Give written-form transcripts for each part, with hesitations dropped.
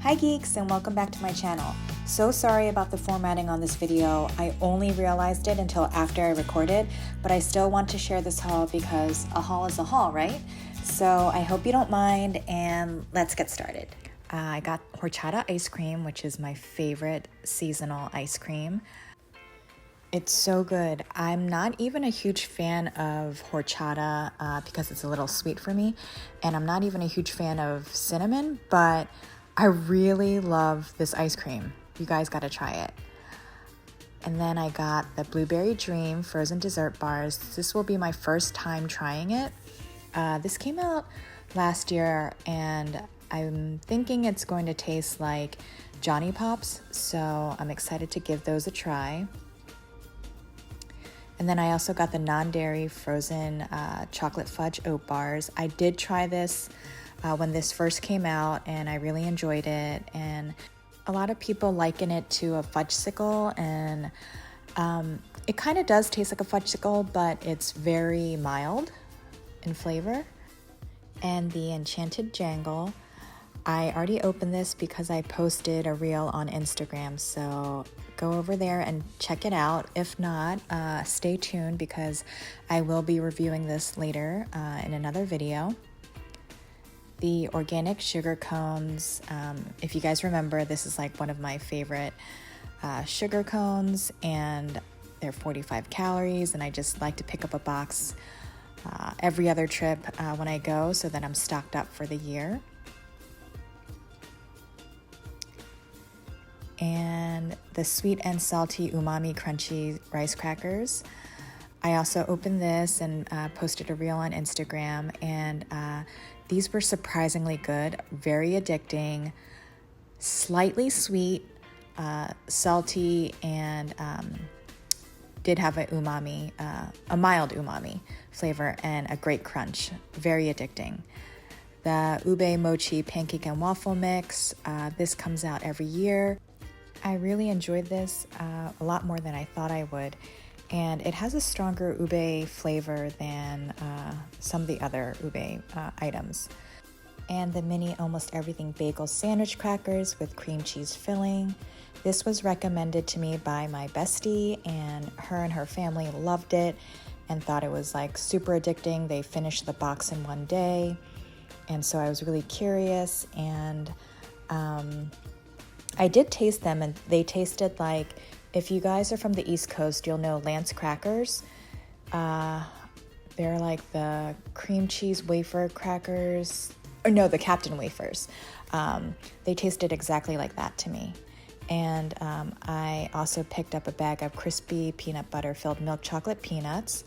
Hi geeks, and welcome back to my channel. So sorry about the formatting on this video. I only realized it until after I recorded, but I still want to share this haul because a haul is a haul, right? So I hope you don't mind, and let's get started. I got horchata ice cream, which is my favorite seasonal ice cream. It's so good. I'm not even a huge fan of horchata because it's a little sweet for me, and I'm not even a huge fan of cinnamon, but I really love this ice cream. You guys gotta try it. And then I got the Blueberry Dream frozen dessert bars. This will be my first time trying it. This came out last year, and I'm thinking it's going to taste like Johnny Pops, so I'm excited to give those a try. And then I also got the non-dairy frozen chocolate fudge oat bars. I did try this when this first came out, and I really enjoyed it. And a lot of people liken it to a fudgesicle, and it kind of does taste like a fudgesicle, but it's very mild in flavor. And the Enchanted Jangle, I already opened this because I posted a reel on Instagram, so go over there and check it out. If not, stay tuned because I will be reviewing this later in another video. The organic sugar cones, if you guys remember, this is like one of my favorite sugar cones, and they're 45 calories, and I just like to pick up a box every other trip when I go so that I'm stocked up for the year. And the sweet and salty umami crunchy rice crackers. I also opened this and posted a reel on Instagram, and these were surprisingly good, very addicting, slightly sweet, salty, and did have a mild umami flavor and a great crunch, very addicting. The ube mochi pancake and waffle mix, this comes out every year. I really enjoyed this a lot more than I thought I would, and it has a stronger ube flavor than some of the other ube items. And the mini almost everything bagel sandwich crackers with cream cheese filling. This was recommended to me by my bestie, and her family loved it and thought it was like super addicting. They finished the box in one day, and so I was really curious, and I did taste them, and they tasted like, if you guys are from the East Coast, you'll know Lance crackers. They're like the cream cheese wafer crackers, or no, the Captain wafers. They tasted exactly like that to me. And I also picked up a bag of crispy peanut butter filled milk chocolate peanuts.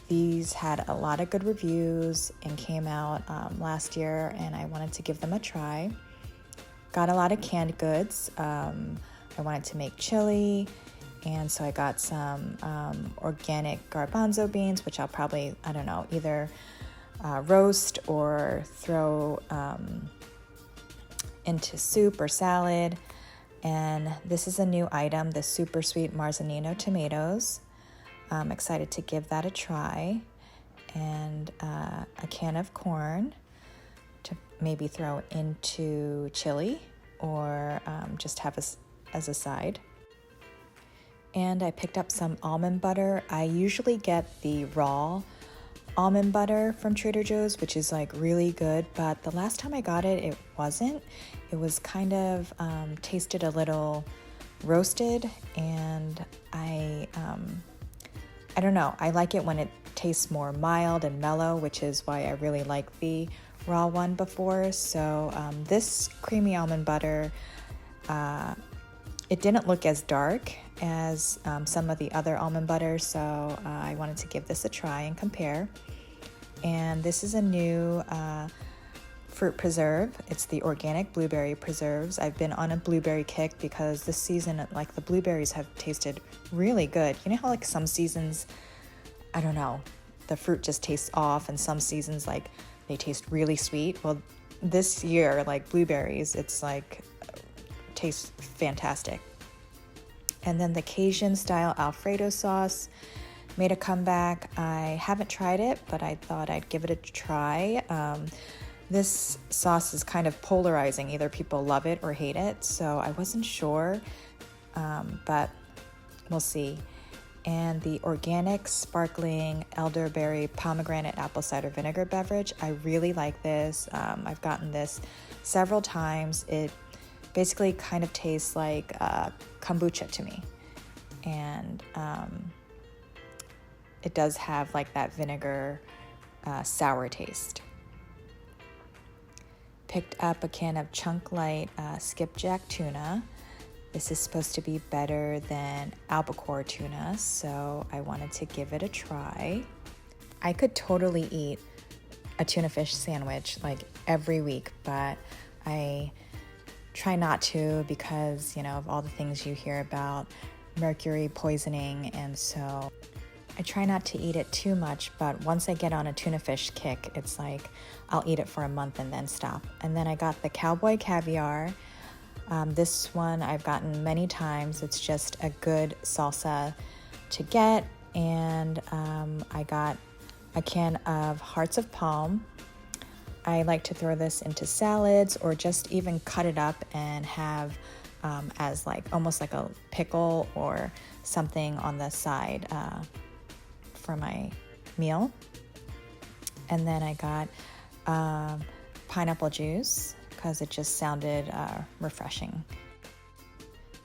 These had a lot of good reviews and came out last year, and I wanted to give them a try. Got a lot of canned goods. I wanted to make chili, and so I got some organic garbanzo beans, which I'll probably, I don't know, either roast or throw into soup or salad. And this is a new item, the super sweet Marzanino tomatoes. I'm excited to give that a try. And a can of corn to maybe throw into chili or just have as a side. And I picked up some almond butter. I usually get the raw almond butter from Trader Joe's, which is like really good, but the last time I got it, it wasn't. It was kind of tasted a little roasted, and I don't know. I like it when it tastes more mild and mellow, which is why I really like the raw one before. So this creamy almond butter, it didn't look as dark as some of the other almond butters, so I wanted to give this a try and compare. And this is a new fruit preserve. It's the organic blueberry preserves. I've been on a blueberry kick because this season, like, the blueberries have tasted really good. You know how like some seasons, I don't know, the fruit just tastes off, and some seasons like they taste really sweet. Well, this year, like blueberries, it's like tastes fantastic. And then the Cajun style Alfredo sauce made a comeback. I haven't tried it, but I thought I'd give it a try. This sauce is kind of polarizing. Either people love it or hate it, so I wasn't sure, but we'll see. And the organic sparkling elderberry pomegranate apple cider vinegar beverage, I really like this. I've gotten this several times. It basically kind of tastes like kombucha to me, and it does have like that vinegar sour taste. Picked up a can of Chunk Light skipjack tuna. This is supposed to be better than albacore tuna, so I wanted to give it a try. I could totally eat a tuna fish sandwich like every week, but I try not to because, you know, of all the things you hear about mercury poisoning, and so I try not to eat it too much, but once I get on a tuna fish kick, it's like I'll eat it for a month and then stop. And then I got the cowboy caviar. This one I've gotten many times. It's just a good salsa to get. And I got a can of hearts of palm. I like to throw this into salads or just even cut it up and have as like almost like a pickle or something on the side for my meal. And then I got pineapple juice because it just sounded refreshing.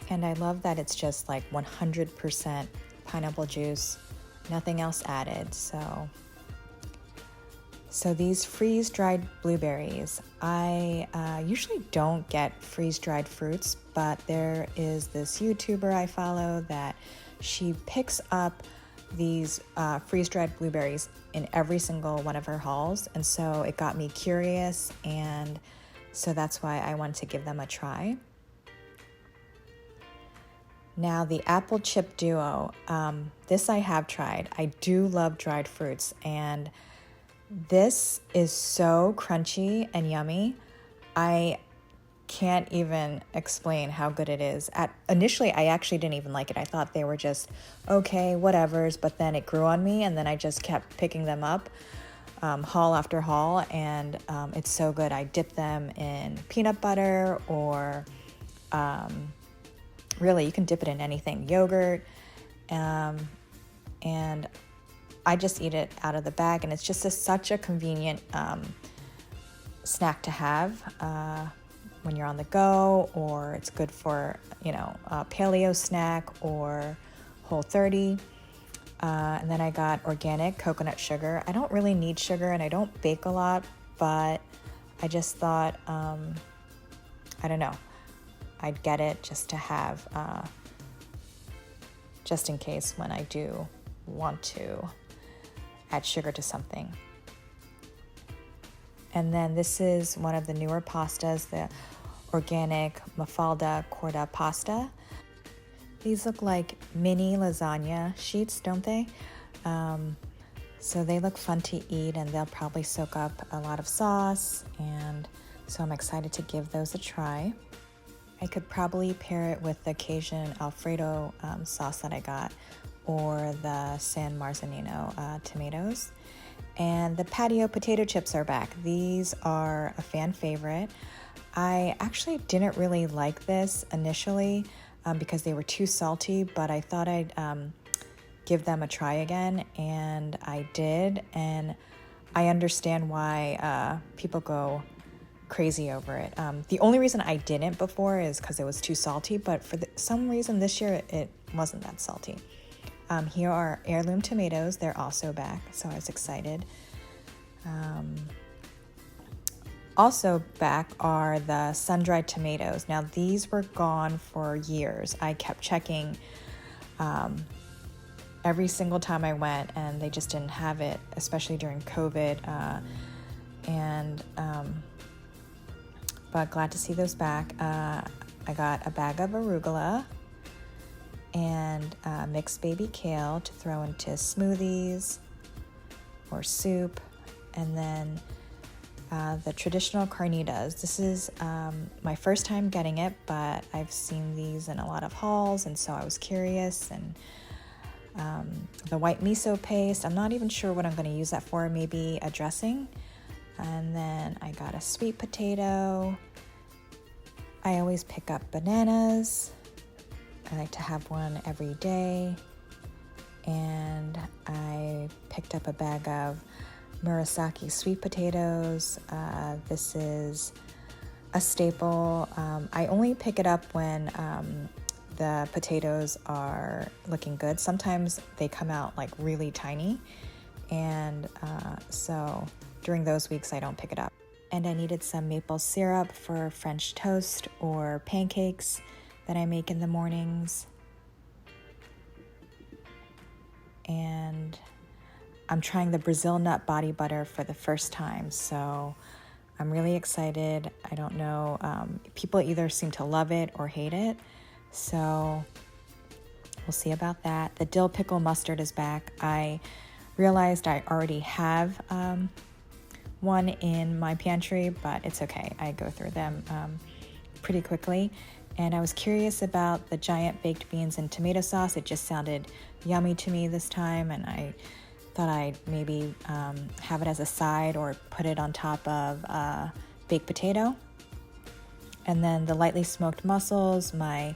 And I love that it's just like 100% pineapple juice, nothing else added. So these freeze-dried blueberries, I usually don't get freeze-dried fruits, but there is this YouTuber I follow that she picks up these freeze-dried blueberries in every single one of her hauls, and so it got me curious, and so that's why I wanted to give them a try. Now the apple chip duo, this I have tried. I do love dried fruits, and this is so crunchy and yummy. I can't even explain how good it is. Initially, I actually didn't even like it. I thought they were just okay, whatevers, but then it grew on me, and then I just kept picking them up haul after haul, and it's so good. I dip them in peanut butter or really, you can dip it in anything, yogurt, and I just eat it out of the bag, and it's just such a convenient snack to have when you're on the go, or it's good for, you know, a paleo snack or Whole30. And then I got organic coconut sugar. I don't really need sugar, and I don't bake a lot, but I just thought, I don't know, I'd get it just to have, just in case when I do want to add sugar to something. And then this is one of the newer pastas, the organic Mafalda Corda pasta. These look like mini lasagna sheets, don't they? So they look fun to eat, and they'll probably soak up a lot of sauce, and so I'm excited to give those a try. I could probably pair it with the Cajun Alfredo sauce that I got, or the San Marzanino tomatoes. And the patio potato chips are back. These are a fan favorite. I actually didn't really like this initially because they were too salty, but I thought I'd give them a try again, and I did, and I understand why people go crazy over it. The only reason I didn't before is because it was too salty, but for some reason this year it wasn't that salty. Here are heirloom tomatoes. They're also back, so I was excited. Also back are the sun-dried tomatoes. Now these were gone for years. I kept checking every single time I went, and they just didn't have it, especially during COVID. But glad to see those back. I got a bag of arugula and mixed baby kale to throw into smoothies or soup, and then the traditional carnitas. This is my first time getting it, but I've seen these in a lot of hauls, and so I was curious. And the white miso paste, I'm not even sure what I'm going to use that for. Maybe a dressing. And then I got a sweet potato. I always pick up bananas. I like to have one every day. And I picked up a bag of Murasaki sweet potatoes. This is a staple. I only pick it up when the potatoes are looking good. Sometimes they come out like really tiny, and so during those weeks I don't pick it up. And I needed some maple syrup for French toast or pancakes that I make in the mornings. And I'm trying the Brazil nut body butter for the first time, so I'm really excited. I don't know, people either seem to love it or hate it, so we'll see about that. The dill pickle mustard is back. I realized I already have one in my pantry, but it's okay. I go through them pretty quickly. And I was curious about the giant baked beans and tomato sauce. It just sounded yummy to me this time, and I thought I'd maybe have it as a side or put it on top of baked potato. And then the lightly smoked mussels, my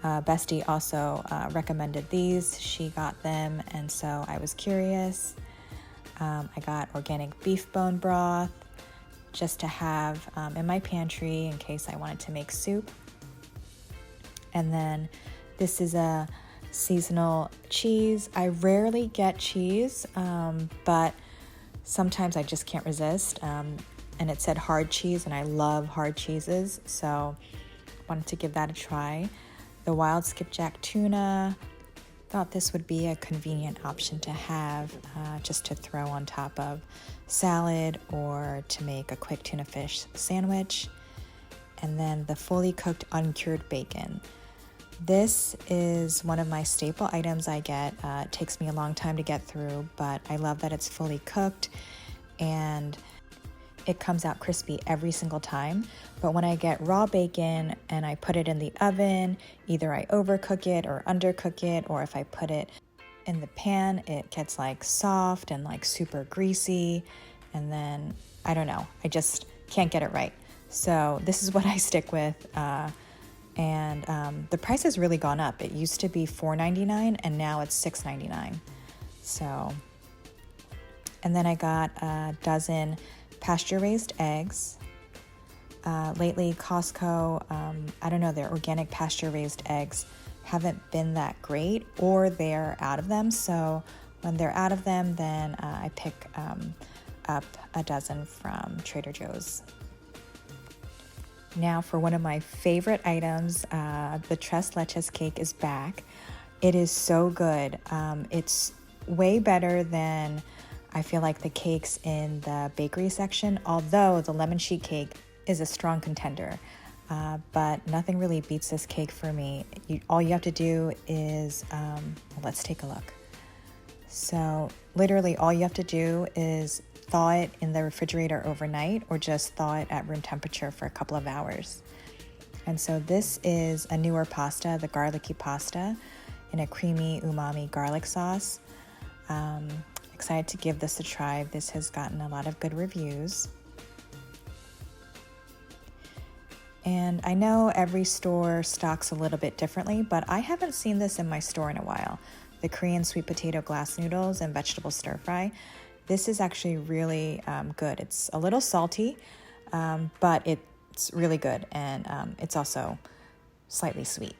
bestie also recommended these. She got them, and so I was curious. I got organic beef bone broth just to have in my pantry in case I wanted to make soup. And then this is a seasonal cheese. I rarely get cheese, but sometimes I just can't resist. And it said hard cheese, and I love hard cheeses, so wanted to give that a try. The wild skipjack tuna, thought this would be a convenient option to have just to throw on top of salad or to make a quick tuna fish sandwich. And then the fully cooked uncured bacon. This is one of my staple items I get. It takes me a long time to get through, but I love that it's fully cooked and it comes out crispy every single time. But when I get raw bacon and I put it in the oven, either I overcook it or undercook it, or if I put it in the pan, it gets like soft and like super greasy. And then, I don't know, I just can't get it right. So this is what I stick with. And the price has really gone up. It used to be $4.99 and now it's $6.99. So, and then I got a dozen pasture-raised eggs. Lately, Costco, I don't know, their organic pasture-raised eggs haven't been that great, or they're out of them. So when they're out of them, then I pick up a dozen from Trader Joe's. Now for one of my favorite items, the tres leches cake is back. It is so good. It's way better than I feel like the cakes in the bakery section, although the lemon sheet cake is a strong contender. But nothing really beats this cake for me. All you have to do is, let's take a look. So literally all you have to do is thaw it in the refrigerator overnight, or just thaw it at room temperature for a couple of hours. And so this is a newer pasta, the garlicky pasta, in a creamy umami garlic sauce. Excited to give this a try. This has gotten a lot of good reviews. And I know every store stocks a little bit differently, but I haven't seen this in my store in a while. The Korean sweet potato glass noodles and vegetable stir fry. This is actually really good. It's a little salty, but it's really good. And it's also slightly sweet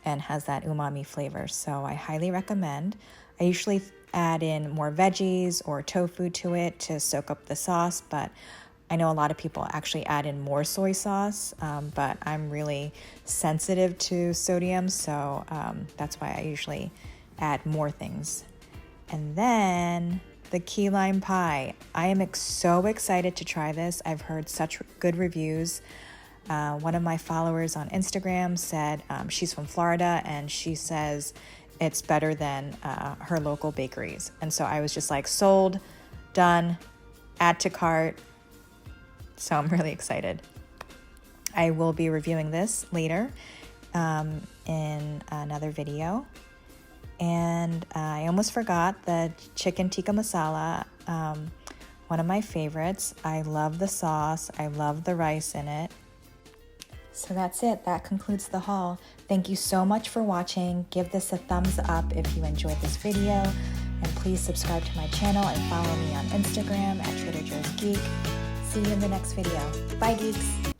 and has that umami flavor. So I highly recommend. I usually add in more veggies or tofu to it to soak up the sauce, but I know a lot of people actually add in more soy sauce, but I'm really sensitive to sodium, so that's why I usually add more things. And then the key lime pie. I am so excited to try this. I've heard such good reviews. One of my followers on Instagram said she's from Florida, and she says it's better than her local bakeries. And so I was just like, sold, done, add to cart. So I'm really excited. I will be reviewing this later in another video. And I almost forgot the chicken tikka masala. One one of my favorites. I love the sauce. I love the rice in it. So that's it. That concludes the haul. Thank you so much for watching. Give this a thumbs up if you enjoyed this video. And please subscribe to my channel and follow me on Instagram at Trader Joe's Geek. See you in the next video. Bye, geeks.